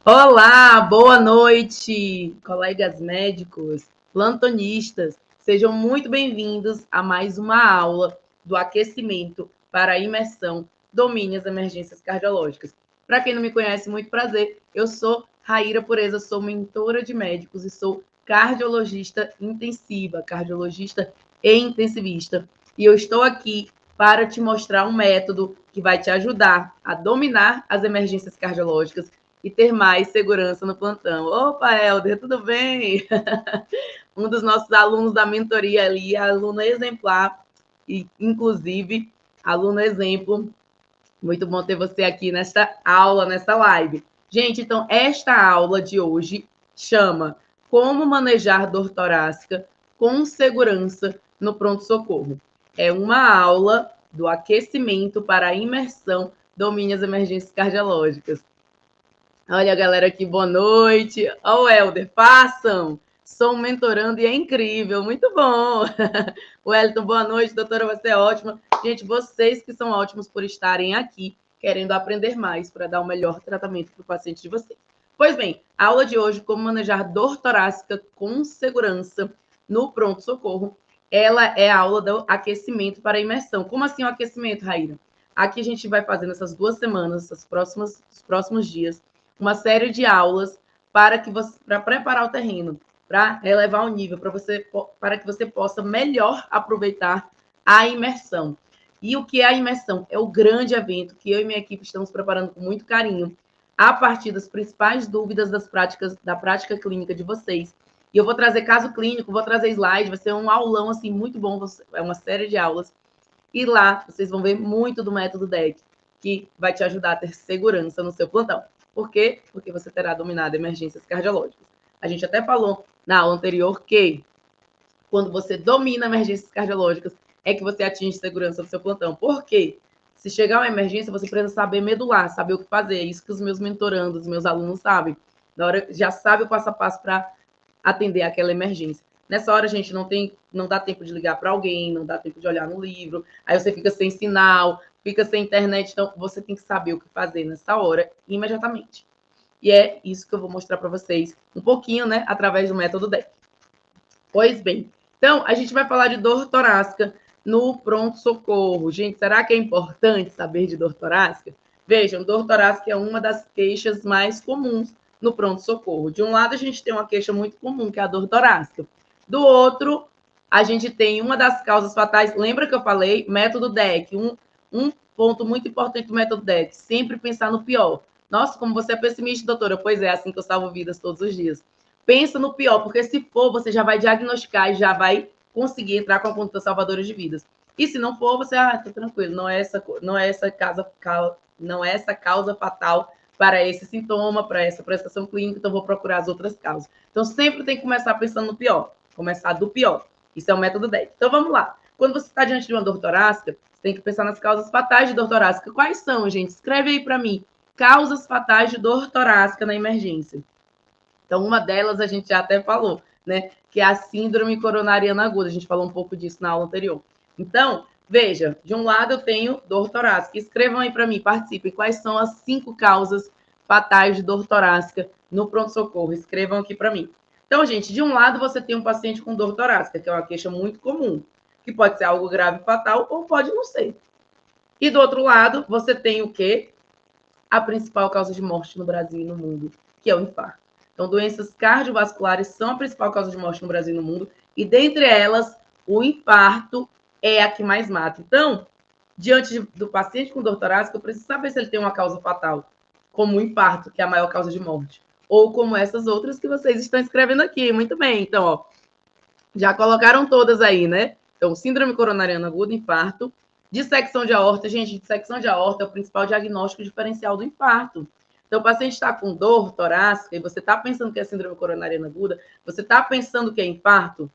Olá, boa noite, colegas médicos, plantonistas. Sejam muito bem-vindos a mais uma aula do aquecimento para a imersão Domine as Emergências Cardiológicas. Para quem não me conhece, muito prazer. Eu sou Raíra Pureza, sou mentora de médicos e sou cardiologista intensiva, cardiologista e intensivista. E eu estou aqui para te mostrar um método que vai te ajudar a dominar as emergências cardiológicas e ter mais segurança no plantão. Opa, Helder, tudo bem? Um dos nossos alunos da mentoria ali, aluna exemplar, e inclusive aluno exemplo. Muito bom ter você aqui nesta aula, nesta live. Gente, então, esta aula de hoje chama Como Manejar Dor Torácica com Segurança no Pronto-Socorro. É uma aula do aquecimento para a imersão Domine as Emergências Cardiológicas. Olha a galera aqui, boa noite. Ó, o Helder, façam. Sou mentorando e é incrível, muito bom. O Wellington, boa noite, doutora, você é ótima. Gente, vocês que são ótimos por estarem aqui, querendo aprender mais para dar o melhor tratamento para o paciente de vocês. Pois bem, a aula de hoje, como manejar dor torácica com segurança no pronto-socorro, ela é a aula do aquecimento para a imersão. Como assim o aquecimento, Raíra? Aqui a gente vai fazendo essas 2 semanas, os próximos dias, uma série de aulas para preparar o terreno, para elevar o nível, para que você possa melhor aproveitar a imersão. E o que é a imersão? É o grande evento que eu e minha equipe estamos preparando com muito carinho, a partir das principais dúvidas da prática clínica de vocês. E eu vou trazer caso clínico, vou trazer slide, vai ser um aulão assim muito bom, é uma série de aulas. E lá vocês vão ver muito do método DEC, que vai te ajudar a ter segurança no seu plantão. Por quê? Porque você terá dominado emergências cardiológicas. A gente até falou na aula anterior que quando você domina emergências cardiológicas, é que você atinge segurança do seu plantão. Por quê? Se chegar uma emergência, você precisa saber medular, saber o que fazer. É isso que os meus mentorandos, os meus alunos sabem. Na hora, já sabe o passo a passo para atender aquela emergência. Nessa hora, a gente não dá tempo de ligar para alguém, não dá tempo de olhar no livro, aí você fica sem sinal, fica sem internet, então você tem que saber o que fazer nessa hora, imediatamente. E é isso que eu vou mostrar para vocês um pouquinho, né, através do método DEC. Pois bem, então a gente vai falar de dor torácica no pronto-socorro. Gente, será que é importante saber de dor torácica? Vejam, dor torácica é uma das queixas mais comuns no pronto-socorro. De um lado, a gente tem uma queixa muito comum, que é a dor torácica. Do outro, a gente tem uma das causas fatais. Lembra que eu falei? Método DEC. Um ponto muito importante do método DEC, sempre pensar no pior. Nossa, como você é pessimista, doutora. Pois é, assim que eu salvo vidas todos os dias. Pensa no pior, porque se for, você já vai diagnosticar e já vai conseguir entrar com a conduta salvadora de vidas. E se não for, você, tá tranquilo, não é essa causa fatal para esse sintoma, para essa prestação clínica, então vou procurar as outras causas. Então sempre tem que começar pensando no pior, começar do pior. Isso é o método 10. Então vamos lá. Quando você está diante de uma dor torácica, você tem que pensar nas causas fatais de dor torácica. Quais são, gente? Escreve aí para mim. Causas fatais de dor torácica na emergência. Então, uma delas a gente já até falou, né? Que é a síndrome coronariana aguda. A gente falou um pouco disso na aula anterior. Então, veja, de um lado eu tenho dor torácica. Escrevam aí para mim, participem. Quais são as 5 causas fatais de dor torácica no pronto-socorro? Escrevam aqui para mim. Então, gente, de um lado você tem um paciente com dor torácica, que é uma queixa muito comum, que pode ser algo grave e fatal ou pode não ser. E do outro lado, você tem o quê? A principal causa de morte no Brasil e no mundo, que é o infarto. Então, doenças cardiovasculares são a principal causa de morte no Brasil e no mundo, e dentre elas, o infarto é a que mais mata. Então, diante do paciente com dor torácica, eu preciso saber se ele tem uma causa fatal, como o infarto, que é a maior causa de morte, ou como essas outras que vocês estão escrevendo aqui. Muito bem, então, ó, já colocaram todas aí, né? Então, síndrome coronariana aguda, infarto, dissecção de aorta. Gente, dissecção de aorta é o principal diagnóstico diferencial do infarto. Então, o paciente está com dor torácica e você está pensando que é síndrome coronariana aguda, você está pensando que é infarto,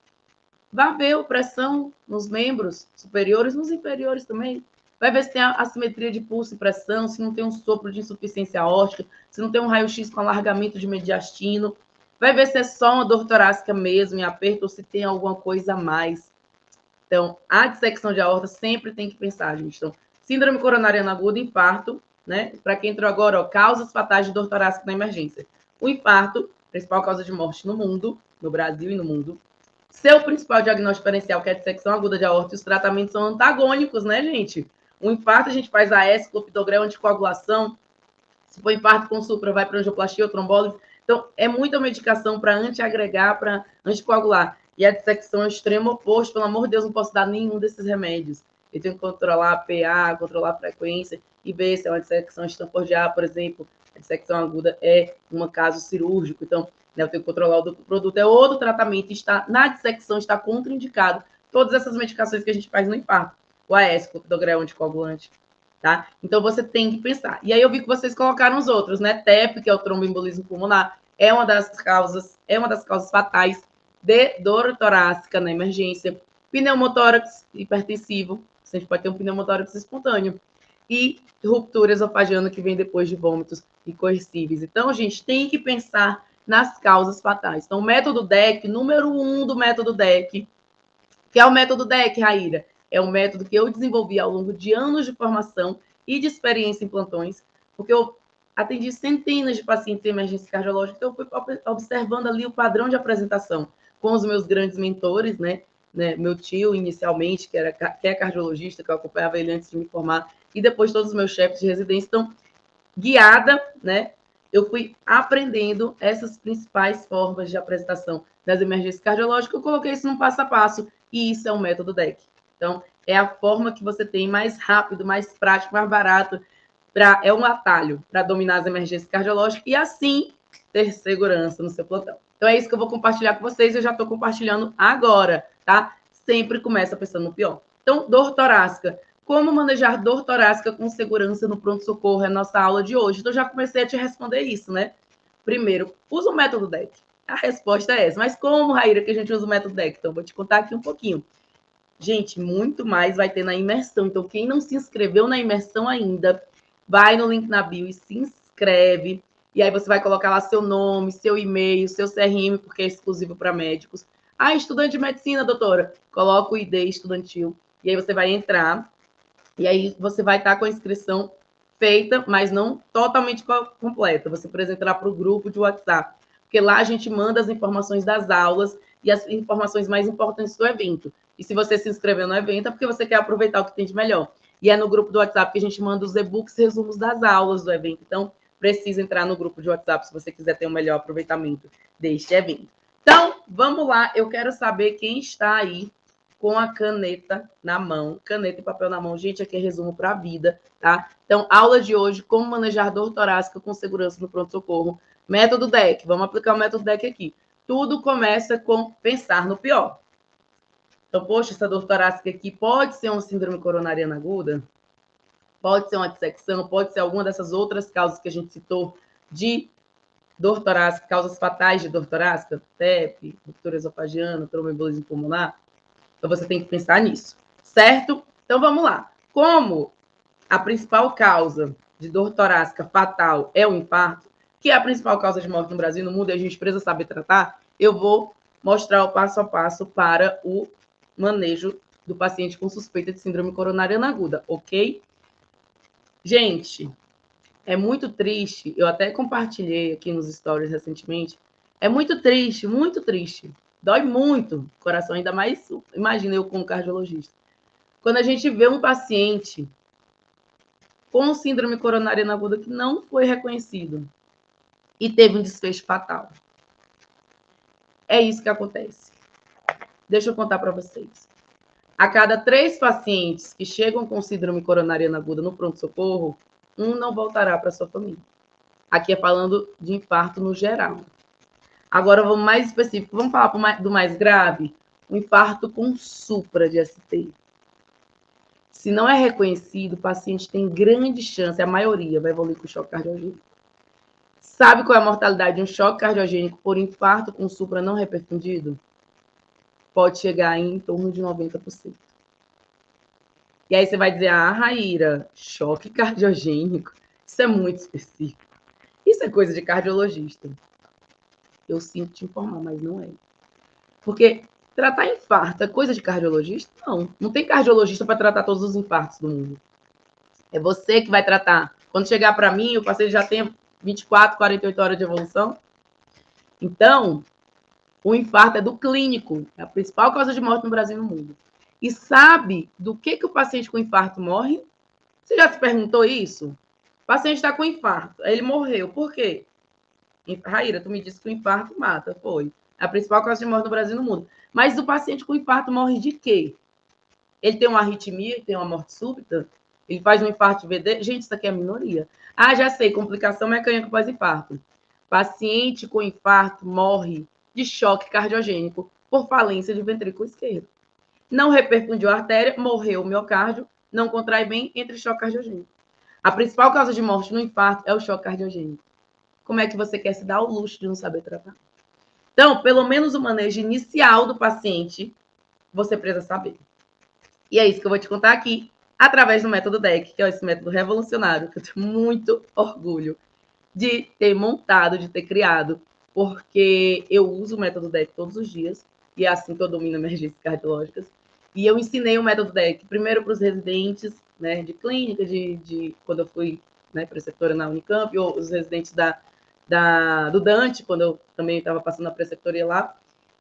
vá ver a pressão nos membros superiores, nos inferiores também. Vai ver se tem a assimetria de pulso e pressão, se não tem um sopro de insuficiência aórtica, se não tem um raio-x com alargamento de mediastino. Vai ver se é só uma dor torácica mesmo, em aperto, ou se tem alguma coisa a mais. Então, a dissecção de aorta sempre tem que pensar, gente. Então, síndrome coronariana aguda, infarto, né? Para quem entrou agora, ó, causas fatais de dor torácica na emergência. O infarto, principal causa de morte no mundo, no Brasil e no mundo. Seu principal diagnóstico diferencial, que é a dissecção aguda de aorta, e os tratamentos são antagônicos, né, gente? O infarto, a gente faz AS, clopidogrel, anticoagulação. Se for infarto com supra, vai para angioplastia ou trombólise. Então, é muita medicação para antiagregar, para anticoagular. E a dissecção é o extremo oposto. Pelo amor de Deus, não posso dar nenhum desses remédios. Eu tenho que controlar a PA, controlar a frequência e ver se é uma dissecção estampordiar, por exemplo. A dissecção aguda é um caso cirúrgico. Então, né, eu tenho que controlar o produto. É outro tratamento. Está na dissecção, está contraindicado. Todas essas medicações que a gente faz no infarto. O AS, clopidogrel, anticoagulante. Tá? Então, você tem que pensar. E aí, eu vi que vocês colocaram os outros, né? TEP, que é o tromboembolismo pulmonar, é uma das causas fatais de dor torácica na emergência. Pneumotórax hipertensivo, a gente pode ter um pneumotórax espontâneo. E ruptura esofagiana, que vem depois de vômitos incoercíveis. Então, a gente tem que pensar nas causas fatais. Então, o método DEC, número 1 do método DEC, que é o método DEC, Raíra, é um método que eu desenvolvi ao longo de anos de formação e de experiência em plantões, porque eu atendi centenas de pacientes em emergência cardiológica, então eu fui observando ali o padrão de apresentação com os meus grandes mentores, né? Meu tio, inicialmente, que é cardiologista, que eu acompanhava ele antes de me formar, e depois todos os meus chefes de residência. Então, guiada, né? Eu fui aprendendo essas principais formas de apresentação das emergências cardiológicas, eu coloquei isso num passo a passo, e isso é um método DEC. Então, é a forma que você tem mais rápido, mais prático, mais barato, é um atalho para dominar as emergências cardiológicas e, assim, ter segurança no seu plantão. Então, é isso que eu vou compartilhar com vocês, eu já estou compartilhando agora, tá? Sempre começa pensando no pior. Então, dor torácica. Como manejar dor torácica com segurança no pronto-socorro é a nossa aula de hoje. Então, já comecei a te responder isso, né? Primeiro, usa o método DEC. A resposta é essa. Mas como, Raíra, que a gente usa o método DEC? Então, vou te contar aqui um pouquinho. Gente, muito mais vai ter na imersão. Então, quem não se inscreveu na imersão ainda, vai no link na bio e se inscreve. E aí você vai colocar lá seu nome, seu e-mail, seu CRM, porque é exclusivo para médicos. Ah, estudante de medicina, doutora. Coloca o ID estudantil. E aí você vai entrar. E aí você vai estar com a inscrição feita, mas não totalmente completa. Você, por exemplo, entrar para o grupo de WhatsApp. Porque lá a gente manda as informações das aulas e as informações mais importantes do evento. E se você se inscreveu no evento, é porque você quer aproveitar o que tem de melhor. E é no grupo do WhatsApp que a gente manda os e-books, resumos das aulas do evento. Então, precisa entrar no grupo de WhatsApp se você quiser ter um melhor aproveitamento deste evento. Então, vamos lá. Eu quero saber quem está aí com a caneta na mão. Caneta e papel na mão. Gente, aqui é resumo para a vida, tá? Então, aula de hoje, como manejar dor torácica com segurança no pronto-socorro. Método DEC. Vamos aplicar o método DEC aqui. Tudo começa com pensar no pior. Então, poxa, essa dor torácica aqui pode ser uma síndrome coronariana aguda? Pode ser uma dissecção? Pode ser alguma dessas outras causas que a gente citou de dor torácica, causas fatais de dor torácica? TEP, ruptura esofagiana, tromboembolismo pulmonar? Então, você tem que pensar nisso, certo? Então, vamos lá. Como a principal causa de dor torácica fatal é o infarto, que é a principal causa de morte no Brasil e no mundo, e a gente precisa saber tratar, eu vou mostrar o passo a passo para o manejo do paciente com suspeita de síndrome coronariana aguda, ok? Gente, é muito triste, eu até compartilhei aqui nos stories recentemente, é muito triste, dói muito o coração, ainda mais, imagina eu como cardiologista. Quando a gente vê um paciente com síndrome coronariana aguda que não foi reconhecido e teve um desfecho fatal. É isso que acontece. Deixa eu contar para vocês. A cada 3 pacientes que chegam com síndrome coronariana aguda no pronto-socorro, um não voltará para sua família. Aqui é falando de infarto no geral. Agora, vamos mais específico. Vamos falar do mais grave? O infarto com supra de ST. Se não é reconhecido, o paciente tem grande chance, a maioria vai evoluir com choque cardiogênico. Sabe qual é a mortalidade de um choque cardiogênico por infarto com supra não reperfundido? Pode chegar em torno de 90%. E aí você vai dizer, Raíra, choque cardiogênico, isso é muito específico. Isso é coisa de cardiologista. Eu sinto te informar, mas não é. Porque tratar infarto é coisa de cardiologista? Não. Não tem cardiologista para tratar todos os infartos do mundo. É você que vai tratar. Quando chegar para mim, o paciente já tem 24, 48 horas de evolução, Então, o infarto é do clínico, é a principal causa de morte no Brasil e no mundo. E sabe do que o paciente com infarto morre? Você já se perguntou isso? O paciente está com infarto, ele morreu. Por quê? Raíra, tu me disse que o infarto mata. Foi. É a principal causa de morte no Brasil e no mundo. Mas o paciente com infarto morre de quê? Ele tem uma arritmia, ele tem uma morte súbita? Ele faz um infarto de VD? Gente, isso aqui é a minoria. Ah, já sei, complicação mecânica pós-infarto. Paciente com infarto morre de choque cardiogênico por falência de ventrículo esquerdo. Não reperfundiu a artéria, morreu o miocárdio, não contrai bem, entre choque cardiogênico. A principal causa de morte no infarto é o choque cardiogênico. Como é que você quer se dar o luxo de não saber tratar? Então, pelo menos o manejo inicial do paciente, você precisa saber. E é isso que eu vou te contar aqui, através do método DEC, que é esse método revolucionário, que eu tenho muito orgulho de ter montado, de ter criado, porque eu uso o método DEC todos os dias, e é assim que eu domino emergências cardiológicas. E eu ensinei o método DEC primeiro para os residentes, né, de clínica, quando eu fui, né, preceptora na Unicamp, ou os residentes do Dante, quando eu também estava passando a preceptoria lá,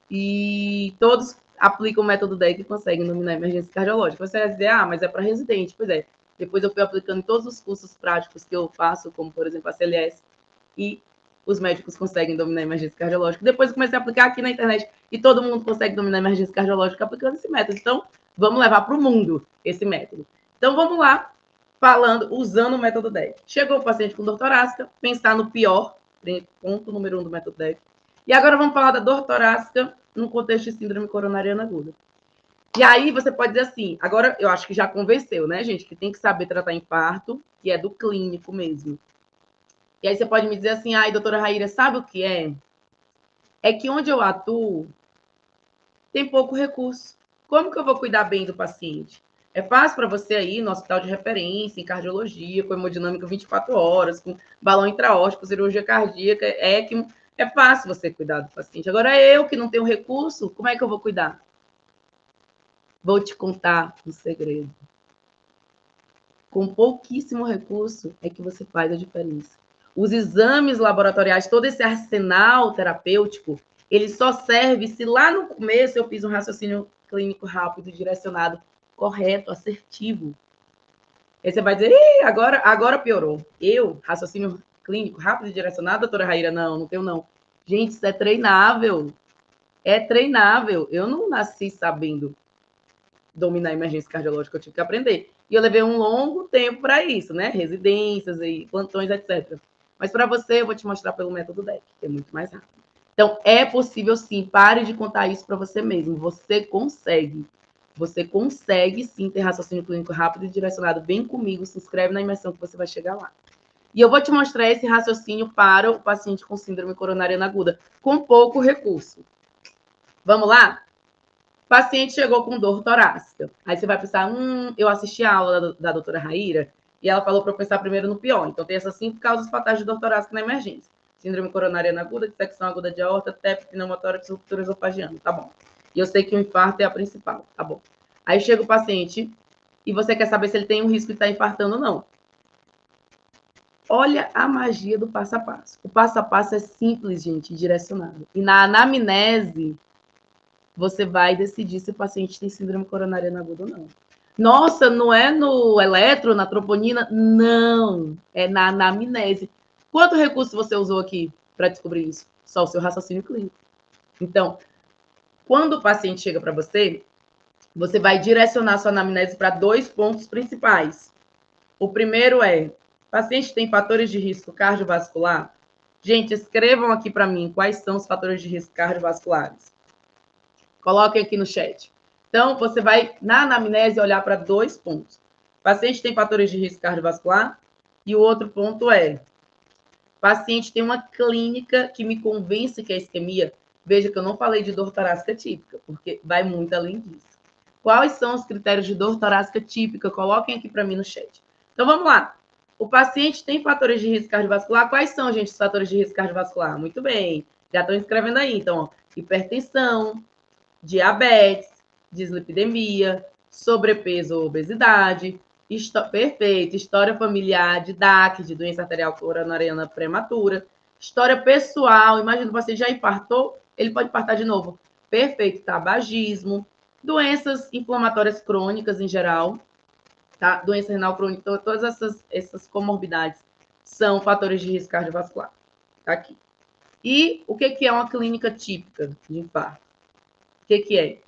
e todos aplicam o método DEC e conseguem dominar a emergência cardiológica. Você vai dizer, ah, mas é para residente. Pois é, depois eu fui aplicando em todos os cursos práticos que eu faço, como, por exemplo, a CLS, e os médicos conseguem dominar a emergência cardiológica. Depois eu comecei a aplicar aqui na internet e todo mundo consegue dominar a emergência cardiológica aplicando esse método. Então, vamos levar para o mundo esse método. Então, vamos lá, usando o método DEC. Chegou o paciente com dor torácica, pensar no pior, ponto número 1 do método DEC. E agora vamos falar da dor torácica no contexto de síndrome coronariana aguda. E aí você pode dizer assim, agora eu acho que já convenceu, né, gente, que tem que saber tratar infarto, que é do clínico mesmo. E aí você pode me dizer assim, ai, doutora Raíra, sabe o que é? É que onde eu atuo tem pouco recurso. Como que eu vou cuidar bem do paciente? É fácil para você aí no hospital de referência, em cardiologia, com hemodinâmica 24 horas, com balão intraórtico, cirurgia cardíaca, ECMO. É fácil você cuidar do paciente. Agora, eu que não tenho recurso, como é que eu vou cuidar? Vou te contar um segredo. Com pouquíssimo recurso é que você faz a diferença. Os exames laboratoriais, todo esse arsenal terapêutico, ele só serve se lá no começo eu fiz um raciocínio clínico rápido, direcionado, correto, assertivo. Aí você vai dizer, agora piorou. Raciocínio clínico rápido e direcionado, doutora Raíra, não tenho não. Gente, isso é treinável. É treinável. Eu não nasci sabendo dominar a emergência cardiológica, eu tive que aprender. E eu levei um longo tempo para isso, né? Residências e plantões, etc. Mas para você, eu vou te mostrar pelo método DEC, que é muito mais rápido. Então, é possível sim. Pare de contar isso para você mesmo. Você consegue. Você consegue sim ter raciocínio clínico rápido e direcionado. Vem comigo, se inscreve na imersão que você vai chegar lá. E eu vou te mostrar esse raciocínio para o paciente com síndrome coronariana aguda, com pouco recurso. Vamos lá? O paciente chegou com dor torácica. Aí você vai pensar, eu assisti a aula da doutora Raíra e ela falou para eu pensar primeiro no pior. Então, tem essas 5 causas fatais de dor torácica na emergência. Síndrome coronariana aguda, dissecção aguda de aorta, TEP, pneumotórax, ruptura esofagiana. Tá bom. E eu sei que o infarto é a principal. Tá bom. Aí chega o paciente e você quer saber se ele tem um risco de estar infartando ou não. Olha a magia do passo a passo. O passo a passo é simples, gente, direcionado. E na anamnese, você vai decidir se o paciente tem síndrome coronariana aguda ou não. Nossa, não é no eletro, na troponina? Não, é na anamnese. Quanto recurso você usou aqui para descobrir isso? Só o seu raciocínio clínico. Então, quando o paciente chega para você, você vai direcionar sua anamnese para 2 pontos principais. O primeiro é, paciente tem fatores de risco cardiovascular? Gente, escrevam aqui para mim quais são os fatores de risco cardiovasculares. Coloquem aqui no chat. Então, você vai, na anamnese, olhar para 2 pontos. O paciente tem fatores de risco cardiovascular e o outro ponto é, o paciente tem uma clínica que me convence que é isquemia. Veja que eu não falei de dor torácica típica, porque vai muito além disso. Quais são os critérios de dor torácica típica? Coloquem aqui para mim no chat. Então, vamos lá. O paciente tem fatores de risco cardiovascular. Quais são, gente, os fatores de risco cardiovascular? Muito bem. Já estão escrevendo aí. Então, ó, hipertensão, diabetes, dislipidemia, sobrepeso ou obesidade, perfeito, história familiar de DAC, de doença arterial coronariana prematura, História pessoal, imagina, você já infartou, ele pode infartar de novo. Perfeito, tabagismo, doenças inflamatórias crônicas em geral, tá? Doença renal crônica, todas essas comorbidades são fatores de risco cardiovascular. Tá aqui. E o que é uma clínica típica de infarto? O que é?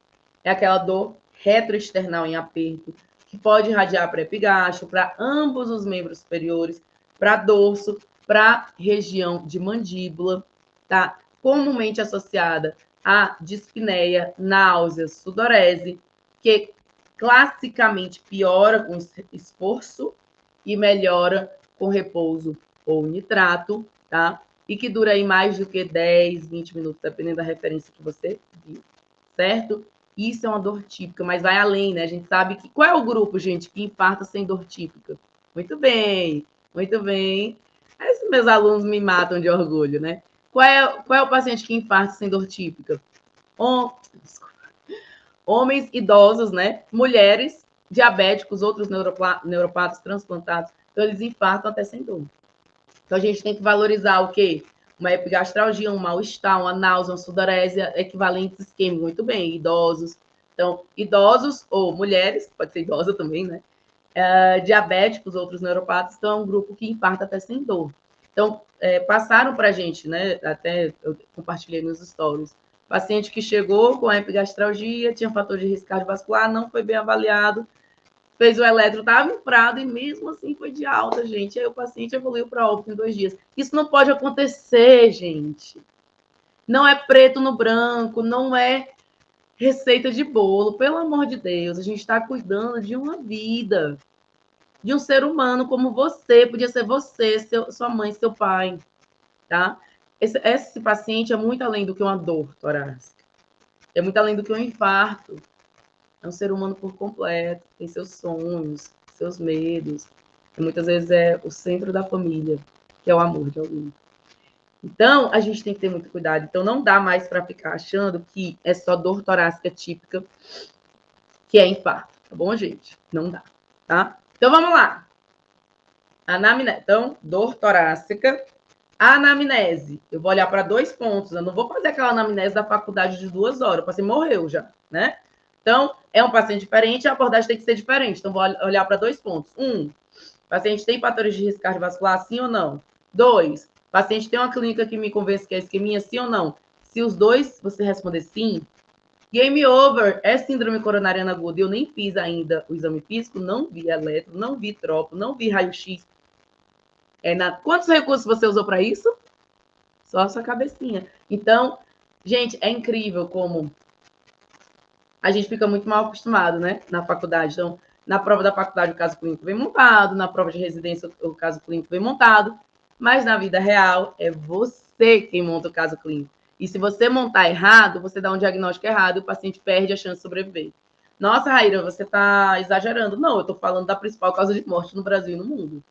É aquela dor retroesternal em aperto, que pode irradiar para epigástrio, para ambos os membros superiores, para dorso, para região de mandíbula, tá? Comumente associada a dispneia, náuseas, sudorese, que classicamente piora com esforço e melhora com repouso ou nitrato, tá? E que dura aí mais do que 10, 20 minutos, dependendo da referência que você viu, certo? Isso é uma dor típica, mas vai além, né? A gente sabe que... Qual é o grupo, gente, que infarta sem dor típica? Muito bem, muito bem. Esses meus alunos me matam de orgulho, né? Qual é o paciente que infarta sem dor típica? Homens idosos, né? Mulheres, diabéticos, outros neuropatas transplantados. Então, eles infartam até sem dor. Então, a gente tem que valorizar o quê? Uma epigastralgia, um mal-estar, uma náusea, uma sudorese, equivalentes isquêmicos. Muito bem, idosos. Então, idosos ou mulheres, pode ser idosa também, né? Diabéticos, outros neuropatas, então é um grupo que infarta até sem dor. Então, passaram para a gente, né? Até eu compartilhei nos stories. Paciente que chegou com a epigastralgia, tinha fator de risco cardiovascular, não foi bem avaliado, fez o eletro, estava infrado e mesmo assim foi de alta, gente. Aí o paciente evoluiu para óbito em 2 dias. Isso não pode acontecer, gente. Não é preto no branco, não é receita de bolo. Pelo amor de Deus, a gente está cuidando de uma vida, de um ser humano como você. Podia ser você, sua mãe, seu pai, tá? Esse paciente é muito além do que uma dor torácica. É muito além do que um infarto. É um ser humano por completo, tem seus sonhos, seus medos. E muitas vezes é o centro da família, que é o amor de alguém. Então, a gente tem que ter muito cuidado. Então, não dá mais para ficar achando que é só dor torácica típica que é infarto, tá bom, gente? Não dá, tá? Então, vamos lá. Anamnese. Então, dor torácica. Anamnese. Eu vou olhar para 2 pontos. Eu não vou fazer aquela anamnese da faculdade de 2 horas. O paciente morreu já, né? Então, é um paciente diferente, a abordagem tem que ser diferente. Então, vou olhar para 2 pontos. 1, paciente tem fatores de risco cardiovascular, sim ou não? 2, paciente tem uma clínica que me convence que é isquemia, sim ou não? Se os 2 você responder sim, game over, é síndrome coronariana aguda. Eu nem fiz ainda o exame físico, não vi eletro, não vi tropo, não vi raio-x. Quantos recursos você usou para isso? Só a sua cabecinha. Então, gente, é incrível como a gente fica muito mal acostumado, né, na faculdade. Então, na prova da faculdade, o caso clínico vem montado, na prova de residência, o caso clínico vem montado, mas na vida real, é você quem monta o caso clínico. E se você montar errado, você dá um diagnóstico errado e o paciente perde a chance de sobreviver. Nossa, Raíra, você está exagerando. Não, eu estou falando da principal causa de morte no Brasil e no mundo.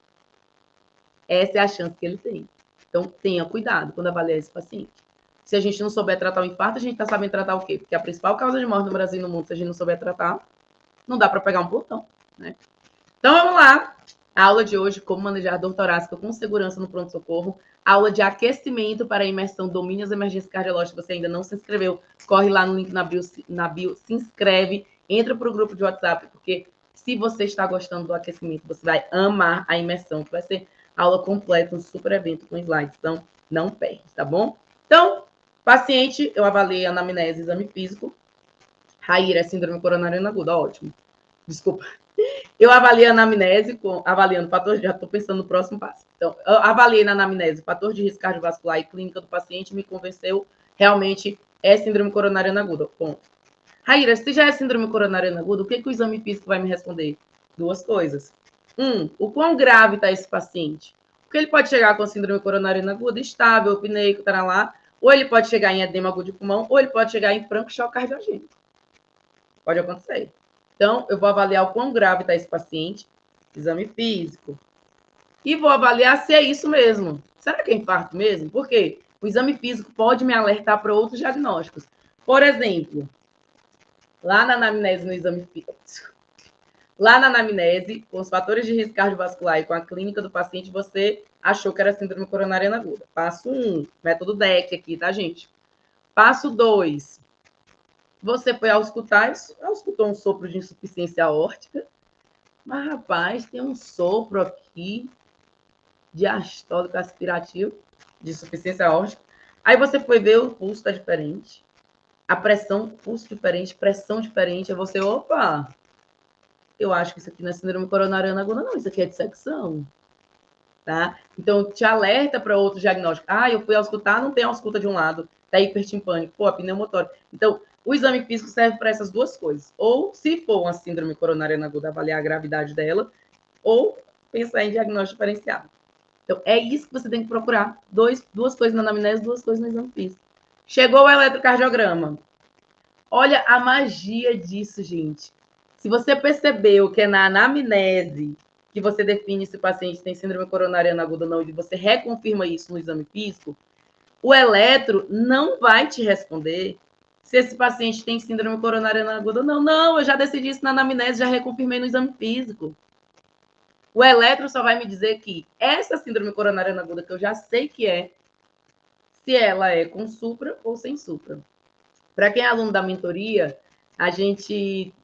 Essa é a chance que ele tem. Então, tenha cuidado quando avaliar esse paciente. Se a gente não souber tratar o infarto, a gente está sabendo tratar o quê? Porque a principal causa de morte no Brasil e no mundo, se a gente não souber tratar, não dá para pegar um plantão, né? Então, vamos lá. A aula de hoje, como manejar dor torácica com segurança no pronto-socorro. Aula de aquecimento para a imersão domínio as emergências cardiológicas. Se você ainda não se inscreveu, corre lá no link na bio, se inscreve, entra para o grupo de WhatsApp, porque se você está gostando do aquecimento, você vai amar a imersão, que vai ser aula completa, um super evento com slides. Então, não perde, tá bom? Então, paciente, eu avaliei anamnese, exame físico. Raíra, síndrome coronariana aguda, ótimo. Desculpa. Eu avaliei a anamnese, avaliando fator, já estou pensando no próximo passo. Então, eu avaliei na anamnese fator de risco cardiovascular e clínica do paciente, me convenceu, realmente é síndrome coronariana aguda. Ponto. Raíra, se já é síndrome coronariana aguda, o que o exame físico vai me responder? 2 coisas. 1, o quão grave está esse paciente? Porque ele pode chegar com síndrome coronariana aguda, estável, apneico, tá lá, ou ele pode chegar em edema agudo de pulmão, ou ele pode chegar em franco choque cardiogênico. Pode acontecer. Então, eu vou avaliar o quão grave está esse paciente, exame físico, e vou avaliar se é isso mesmo. Será que é infarto mesmo? Por quê? O exame físico pode me alertar para outros diagnósticos. Por exemplo, lá na anamnese, no exame físico, lá na anamnese, com os fatores de risco cardiovascular e com a clínica do paciente, você achou que era síndrome coronariana aguda. Passo 1, método DEC aqui, tá, gente? Passo 2, você foi auscultou um sopro de insuficiência aórtica, mas, rapaz, tem um sopro aqui diastólico aspirativo de insuficiência aórtica. Aí você foi ver, o pulso está diferente, a pressão, pulso diferente, pressão diferente. Aí você, opa, eu acho que isso aqui não é síndrome coronariana aguda, não, isso aqui é dissecção. Tá? Então, te alerta para outro diagnóstico. Ah, eu fui auscultar, não tem ausculta de um lado, tá hipertimpânico, pô, pneumotórico. Então, o exame físico serve para essas duas coisas. Ou, se for uma síndrome coronariana aguda, avaliar a gravidade dela, ou pensar em diagnóstico diferenciado. Então, é isso que você tem que procurar. Duas coisas na anamnese, duas coisas no exame físico. Chegou o eletrocardiograma. Olha a magia disso, gente. Se você percebeu que é na anamnese que você define se o paciente tem síndrome coronariana aguda ou não, e você reconfirma isso no exame físico, o eletro não vai te responder se esse paciente tem síndrome coronariana aguda ou não. Não, eu já decidi isso na anamnese, já reconfirmei no exame físico. O eletro só vai me dizer que essa síndrome coronariana aguda, que eu já sei que é, se ela é com supra ou sem supra. Para quem é aluno da mentoria, a gente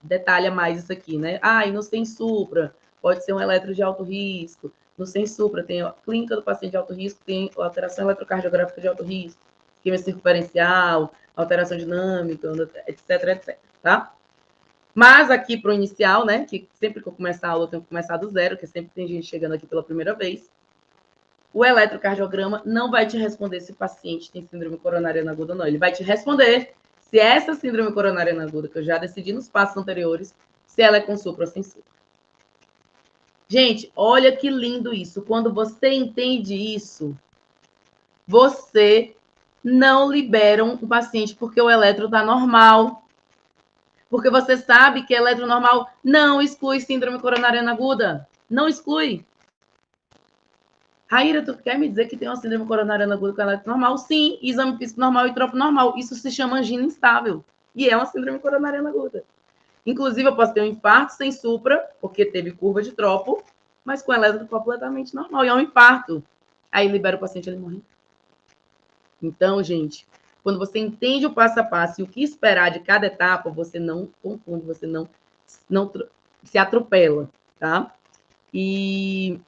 detalha mais isso aqui, né? Ah, e no sem supra, pode ser um eletro de alto risco. No sem supra, tem a clínica do paciente de alto risco, tem alteração eletrocardiográfica de alto risco, química circunferencial, alteração dinâmica, etc, etc, tá? Mas aqui para o inicial, né, que sempre que eu começar a aula, eu tenho que começar do zero, porque sempre tem gente chegando aqui pela primeira vez. O eletrocardiograma não vai te responder se o paciente tem síndrome coronariana aguda ou não. Ele vai te responder se essa síndrome coronariana aguda, que eu já decidi nos passos anteriores, se ela é com supra ou sem supra. Gente, olha que lindo isso. Quando você entende isso, você não libera um paciente porque o eletro está normal. Porque você sabe que eletro normal não exclui síndrome coronariana aguda. Não exclui. Raíra, tu quer me dizer que tem uma síndrome coronariana aguda com eletro normal? Sim, exame físico normal e tropo normal. Isso se chama angina instável. E é uma síndrome coronariana aguda. Inclusive, eu posso ter um infarto sem supra, porque teve curva de tropo, mas com eletro completamente normal. E é um infarto. Aí libera o paciente, ele morre. Então, gente, quando você entende o passo a passo e o que esperar de cada etapa, você não confunde, você não se atropela, tá? E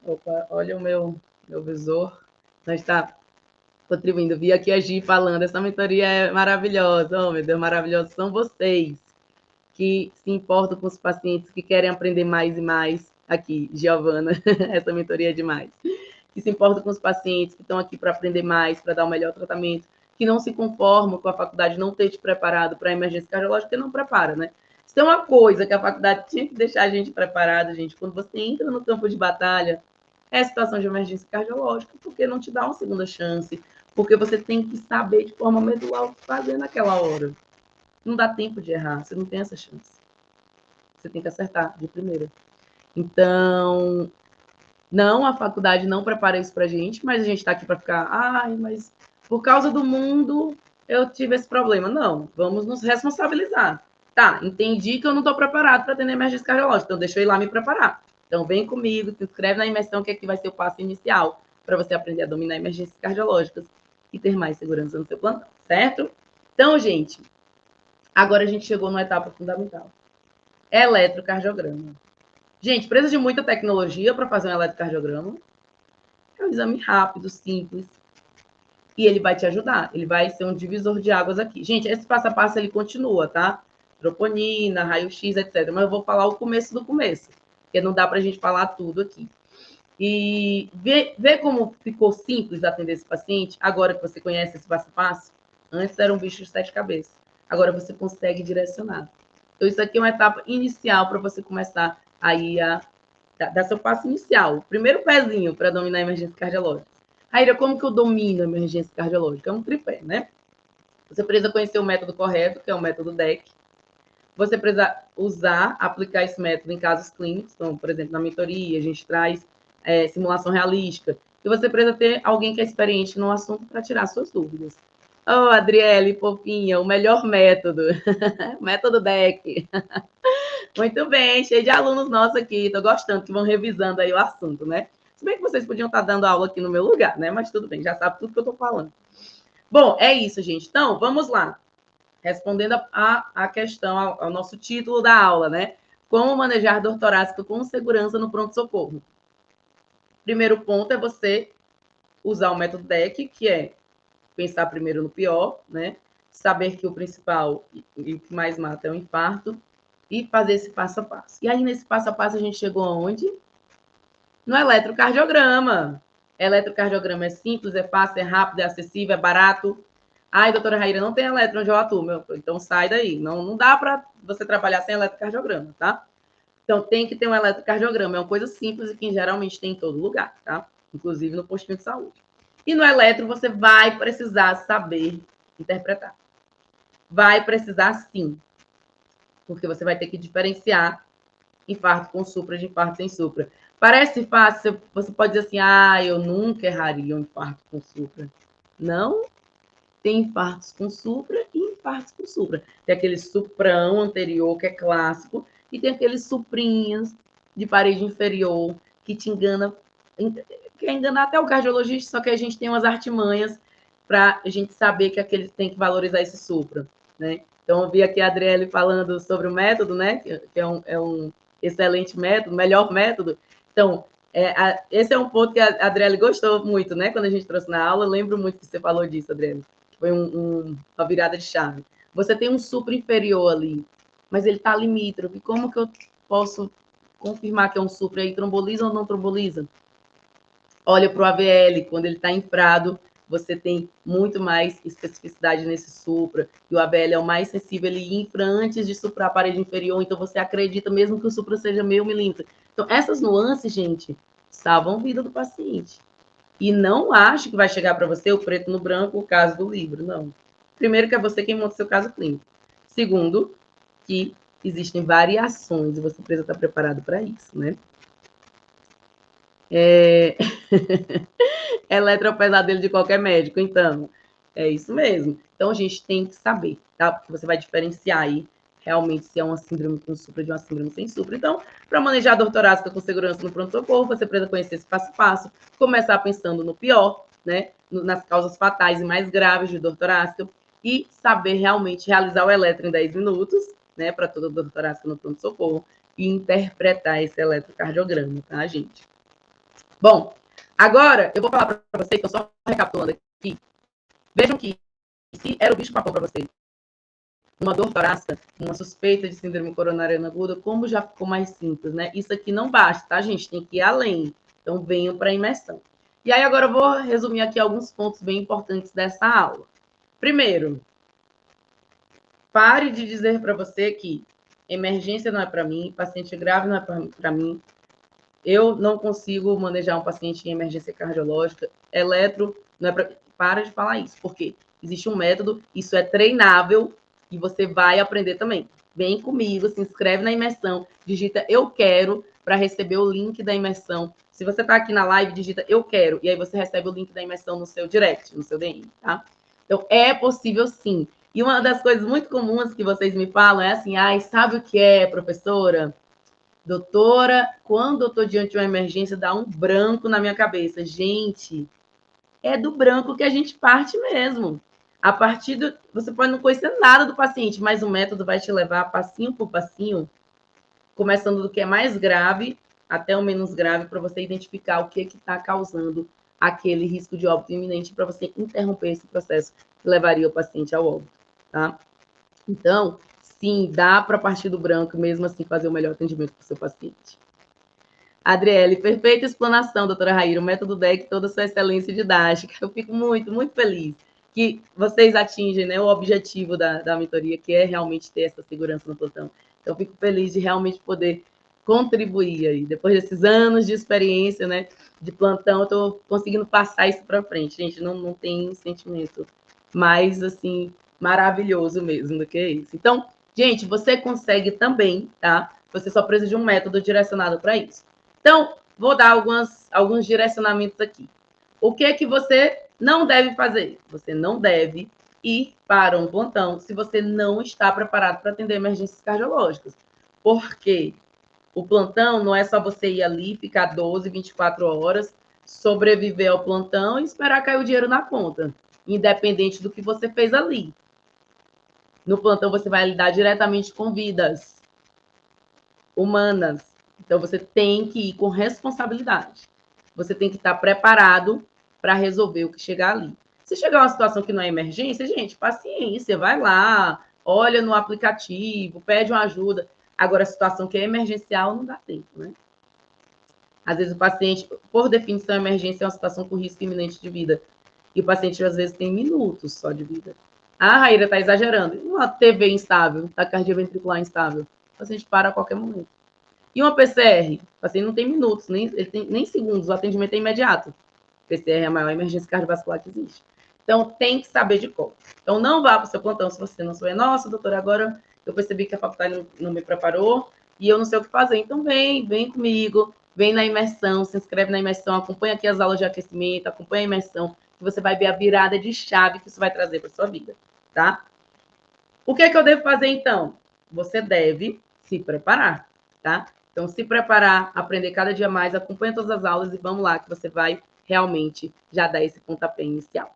opa, olha o meu visor. Não está contribuindo. Vi aqui a Gi falando. Essa mentoria é maravilhosa. Oh, meu Deus, maravilhosos são vocês que se importam com os pacientes, que querem aprender mais e mais. Aqui, Giovana, essa mentoria é demais. Que se importam com os pacientes, que estão aqui para aprender mais, para dar o melhor tratamento, que não se conformam com a faculdade não ter te preparado para a emergência cardiológica, porque não prepara, né? Isso é uma coisa que a faculdade tinha que deixar a gente preparado, gente. Quando você entra no campo de batalha, é situação de emergência cardiológica, porque não te dá uma segunda chance, porque você tem que saber de forma medular o que fazer naquela hora. Não dá tempo de errar, você não tem essa chance. Você tem que acertar de primeira. Então, não, a faculdade não prepara isso pra gente, mas a gente tá aqui para ficar, ai, mas por causa do mundo eu tive esse problema. Não, vamos nos responsabilizar. Tá, entendi que eu não estou preparado para atender emergência cardiológica, então deixa eu ir lá me preparar. Então, vem comigo, se inscreve na imersão, que aqui vai ser o passo inicial para você aprender a dominar emergências cardiológicas e ter mais segurança no seu plantão, certo? Então, gente, agora a gente chegou numa etapa fundamental. Eletrocardiograma. Gente, precisa de muita tecnologia para fazer um eletrocardiograma. É um exame rápido, simples. E ele vai te ajudar. Ele vai ser um divisor de águas aqui. Gente, esse passo a passo, ele continua, tá? Troponina, raio-x, etc. Mas eu vou falar o começo do começo, porque não dá para a gente falar tudo aqui. E ver como ficou simples atender esse paciente, agora que você conhece esse passo a passo. Antes era um bicho de 7 cabeças. Agora você consegue direcionar. Então, isso aqui é uma etapa inicial para você começar aí a dar seu passo inicial. O primeiro pezinho para dominar a emergência cardiológica. Raíra, como que eu domino a emergência cardiológica? É um tripé, né? Você precisa conhecer o método correto, que é o método DEC. Você precisa aplicar esse método em casos clínicos. Então, por exemplo, na mentoria, a gente traz simulação realística. E você precisa ter alguém que é experiente no assunto para tirar suas dúvidas. Oh, Adriele, fofinha, o melhor método. Método DEC. Muito bem, cheio de alunos nossos aqui. Estou gostando que vão revisando aí o assunto, né? Se bem que vocês podiam estar dando aula aqui no meu lugar, né? Mas tudo bem, já sabe tudo que eu estou falando. Bom, é isso, gente. Então, vamos lá. Respondendo a questão, ao nosso título da aula, né? Como manejar dor torácica com segurança no pronto-socorro. Primeiro ponto é você usar o método DEC, que é pensar primeiro no pior, né? Saber que o principal e o que mais mata é o infarto e fazer esse passo a passo. E aí, nesse passo a passo, a gente chegou aonde? No eletrocardiograma. Eletrocardiograma é simples, é fácil, é rápido, é acessível, é barato. Ai, doutora Raíra, não tem eletro onde eu atuo, meu. Então sai daí. Não dá para você trabalhar sem eletrocardiograma, tá? Então tem que ter um eletrocardiograma. É uma coisa simples e que geralmente tem em todo lugar, tá? Inclusive no postinho de saúde. E no eletro você vai precisar saber interpretar. Vai precisar sim. Porque você vai ter que diferenciar infarto com supra de infarto sem supra. Parece fácil, você pode dizer assim, eu nunca erraria um infarto com supra. Não, tem infartos com supra e infartos com supra. Tem aquele suprão anterior, que é clássico, e tem aqueles suprinhas de parede inferior, que te engana, quer enganar até o cardiologista, só que a gente tem umas artimanhas para a gente saber que aquele tem que valorizar esse supra, né? Então, eu vi aqui a Adriele falando sobre o método, né? Que é um excelente método, melhor método. Então, esse é um ponto que a Adriele gostou muito, né? Quando a gente trouxe na aula, eu lembro muito que você falou disso, Adriele. Foi uma virada de chave. Você tem um supra inferior ali, mas ele está limítrofe. Como que eu posso confirmar que é um supra aí? Tromboliza ou não tromboliza? Olha para o AVL, quando ele está infrado, você tem muito mais especificidade nesse supra, e o AVL é o mais sensível, ele infra antes de suprar a parede inferior, então você acredita mesmo que o supra seja meio milímetro. Então, essas nuances, gente, salvam a vida do paciente. E não acho que vai chegar para você o preto no branco, o caso do livro, não. Primeiro, que é você quem monta o seu caso clínico. Segundo, que existem variações e você precisa estar preparado para isso, né? Eletropesadelo de qualquer médico, então. É isso mesmo. Então, a gente tem que saber, tá? Porque você vai diferenciar aí realmente se é uma síndrome com supra de uma síndrome sem supra. Então, para manejar a dor torácica com segurança no pronto-socorro, você precisa conhecer esse passo a passo, começar pensando no pior, né? Nas causas fatais e mais graves de dor torácica e saber realmente realizar o eletro em 10 minutos, né? Para toda dor torácica no pronto-socorro e interpretar esse eletrocardiograma, tá, gente? Bom, agora eu vou falar para vocês, estou só recapitulando aqui. Vejam que se era o bicho-papão para você, uma dor torácica, uma suspeita de síndrome coronariana aguda, como já ficou mais simples, né? Isso aqui não basta, tá, gente? Tem que ir além. Então, venham para a imersão. E aí, agora eu vou resumir aqui alguns pontos bem importantes dessa aula. Primeiro, pare de dizer para você que emergência não é para mim, paciente grave não é para mim, eu não consigo manejar um paciente em emergência cardiológica, eletro não é para... Para de falar isso, porque existe um método, isso é treinável e você vai aprender também. Vem comigo, se inscreve na imersão, digita eu quero para receber o link da imersão. Se você está aqui na live, digita eu quero, e aí você recebe o link da imersão no seu direct, no seu DM, tá? Então, é possível sim. E uma das coisas muito comuns que vocês me falam é assim, sabe o que é, professora? Doutora, quando eu estou diante de uma emergência, dá um branco na minha cabeça. Gente, é do branco que a gente parte mesmo. A partir do... Você pode não conhecer nada do paciente, mas o método vai te levar passinho por passinho, começando do que é mais grave até o menos grave, para você identificar o que está causando aquele risco de óbito iminente, para você interromper esse processo que levaria o paciente ao óbito, tá? Então, sim, dá para partir do branco, mesmo assim, fazer o melhor atendimento para o seu paciente. Adriele, perfeita explanação, doutora Raíra, o método DEC, toda a sua excelência didática. Eu fico muito, muito feliz que vocês atingem, né, o objetivo da mentoria, que é realmente ter essa segurança no plantão. Então, eu fico feliz de realmente poder contribuir aí. Depois desses anos de experiência, né, de plantão, eu estou conseguindo passar isso para frente. Gente, não tem sentimento mais, assim, maravilhoso mesmo do que isso. Então, gente, você consegue também, tá? Você só precisa de um método direcionado para isso. Então, vou dar alguns direcionamentos aqui. O que é que você não deve fazer? Você não deve ir para um plantão se você não está preparado para atender emergências cardiológicas. Porque o plantão não é só você ir ali, ficar 12, 24 horas, sobreviver ao plantão e esperar cair o dinheiro na conta, independente do que você fez ali. No plantão você vai lidar diretamente com vidas humanas. Então você tem que ir com responsabilidade. Você tem que estar preparado para resolver o que chegar ali. Se chegar uma situação que não é emergência, gente, paciência, vai lá, olha no aplicativo, pede uma ajuda. Agora, a situação que é emergencial não dá tempo, né? Às vezes o paciente, por definição, emergência é uma situação com risco iminente de vida. E o paciente, às vezes, tem minutos só de vida. Ah, Raíra, está exagerando. Uma TV instável, taquicardia ventricular instável. O paciente para a qualquer momento. E uma PCR? O paciente não tem minutos, ele tem nem segundos, o atendimento é imediato. PCR é a maior emergência cardiovascular que existe. Então, tem que saber de cor. Então, não vá para o seu plantão se você não souber. Nossa, doutora, agora eu percebi que a faculdade não me preparou e eu não sei o que fazer. Então, vem comigo, vem na imersão, se inscreve na imersão, acompanha aqui as aulas de aquecimento, acompanha a imersão, que você vai ver a virada de chave que isso vai trazer para sua vida, tá? O que é que eu devo fazer, então? Você deve se preparar, tá? Então, se preparar, aprender cada dia mais, acompanha todas as aulas e vamos lá, que você vai realmente já dar esse pontapé inicial.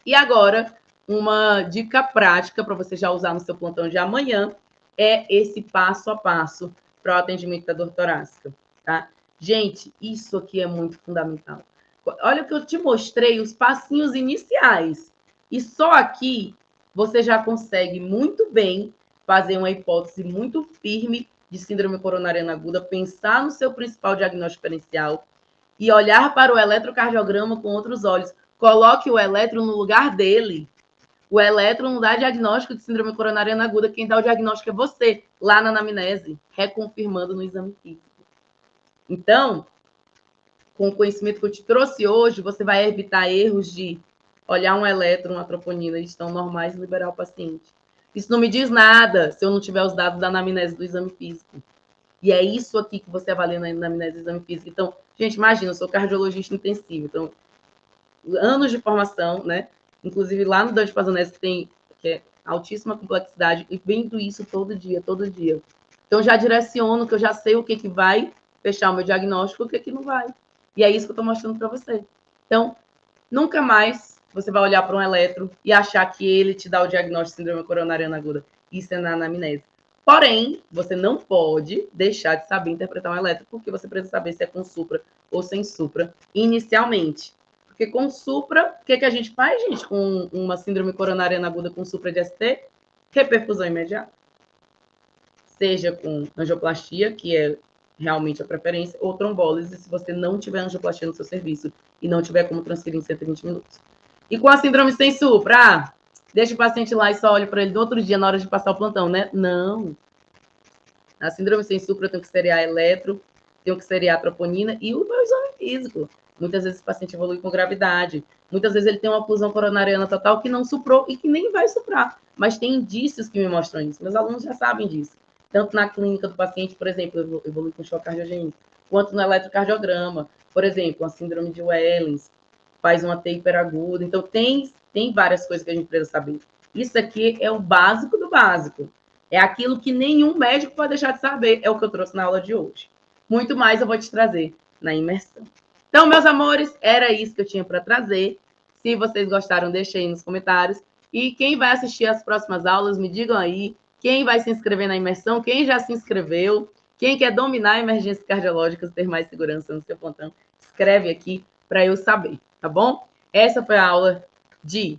E agora, uma dica prática para você já usar no seu plantão de amanhã é esse passo a passo para o atendimento da dor torácica, tá? Gente, isso aqui é muito fundamental. Olha que eu te mostrei os passinhos iniciais. E só aqui você já consegue muito bem fazer uma hipótese muito firme de síndrome coronariana aguda, pensar no seu principal diagnóstico diferencial e olhar para o eletrocardiograma com outros olhos. Coloque o eletro no lugar dele. O eletro não dá diagnóstico de síndrome coronariana aguda. Quem dá o diagnóstico é você, lá na anamnese, reconfirmando no exame físico. Então, com o conhecimento que eu te trouxe hoje, você vai evitar erros de olhar um eletro, uma troponina, eles estão normais e liberar o paciente. Isso não me diz nada se eu não tiver os dados da anamnese do exame físico. E é isso aqui que você avalia na anamnese do exame físico. Então, gente, imagina, eu sou cardiologista intensivo, então, anos de formação, né? Inclusive lá no Dante Pazonese que é altíssima complexidade, e vendo isso todo dia. Então, já direciono, que eu já sei o que vai fechar o meu diagnóstico e o que não vai. E é isso que eu estou mostrando para você. Então, nunca mais você vai olhar para um eletro e achar que ele te dá o diagnóstico de síndrome coronariana aguda. Isso é na anamnese. Porém, você não pode deixar de saber interpretar um eletro, porque você precisa saber se é com supra ou sem supra inicialmente. Porque com supra, o que a gente faz, gente, com uma síndrome coronariana aguda com supra de ST? Reperfusão imediata. Seja com angioplastia, que é realmente a preferência, ou trombólise, se você não tiver angioplastia no seu serviço e não tiver como transferir em 120 minutos. E com a síndrome sem supra, deixa o paciente lá e só olha para ele no outro dia, na hora de passar o plantão, né? Não. A síndrome sem supra eu tenho que seriar eletro, tenho que seriar a troponina e o meu exame físico. Muitas vezes o paciente evolui com gravidade. Muitas vezes ele tem uma oclusão coronariana total que não suprou e que nem vai suprar. Mas tem indícios que me mostram isso. Meus alunos já sabem disso. Tanto na clínica do paciente, por exemplo, evolui com choque cardiogênico, quanto no eletrocardiograma. Por exemplo, a síndrome de Wellens, faz uma T hiperaguda. Então, tem várias coisas que a gente precisa saber. Isso aqui é o básico do básico. É aquilo que nenhum médico pode deixar de saber. É o que eu trouxe na aula de hoje. Muito mais eu vou te trazer na imersão. Então, meus amores, era isso que eu tinha para trazer. Se vocês gostaram, deixem aí nos comentários. E quem vai assistir as próximas aulas, me digam aí. Quem vai se inscrever na imersão, quem já se inscreveu, quem quer dominar emergências cardiológicas, ter mais segurança no seu plantão, escreve aqui para eu saber, tá bom? Essa foi a aula de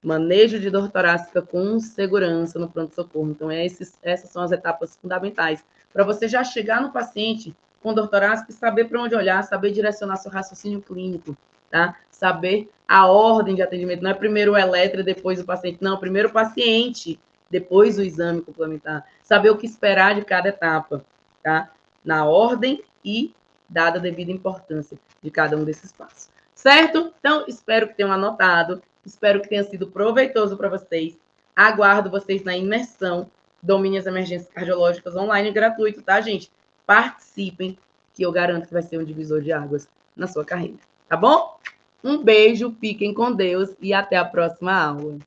manejo de dor torácica com segurança no pronto-socorro. Então, essas são as etapas fundamentais para você já chegar no paciente com dor torácica e saber para onde olhar, saber direcionar seu raciocínio clínico, tá? Saber a ordem de atendimento. Não é primeiro o eletro e depois o paciente. Não, primeiro o paciente, depois o exame complementar. Saber o que esperar de cada etapa, tá? Na ordem e dada a devida importância de cada um desses passos. Certo? Então, espero que tenham anotado. Espero que tenha sido proveitoso para vocês. Aguardo vocês na imersão Domine as Emergências Cardiológicas online gratuito, tá, gente? Participem, que eu garanto que vai ser um divisor de águas na sua carreira. Tá bom? Um beijo, fiquem com Deus e até a próxima aula.